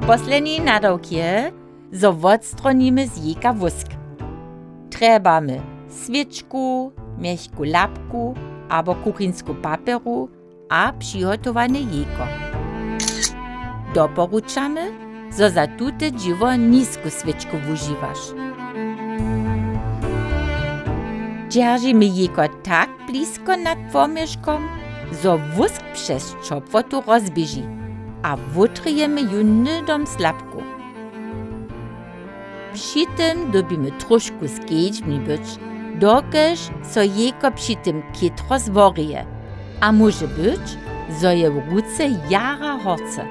Poslední nadawk je, zo odstronimy z jejka wusk. Trebamy swieczku, miechku lapku abo kuchinsku papieru a przygotowane jejko. Doporučamy, zo za tute dziwo nisku swieczku wużywasz. Dzierżymy jejko tak blisko nad pomieszkom, zo wusk przez czopwotu rozbieży, a wutryjemy ju nydom slapku. Przy tym dobimy troszkę skiedźbni być, dokeż so jejko przy tym kitro zworyje, a może być, zo je w ruce jara horce.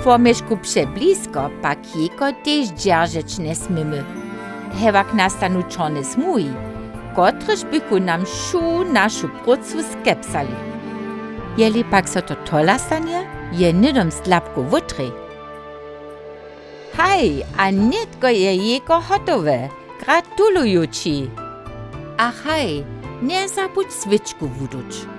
Pomieszku przeblisko pak jejko też dzierżeć nie smymy. Hewak nastanu czone smuj, kotreż bychu nam szu naszu procu skepsali. Jeli pak so to tola stanie, je nydom slapku wutry. Hej, a netko je jejko hotowe. Gratuluju ci. A hej, nie zabudź swieczku wuduć.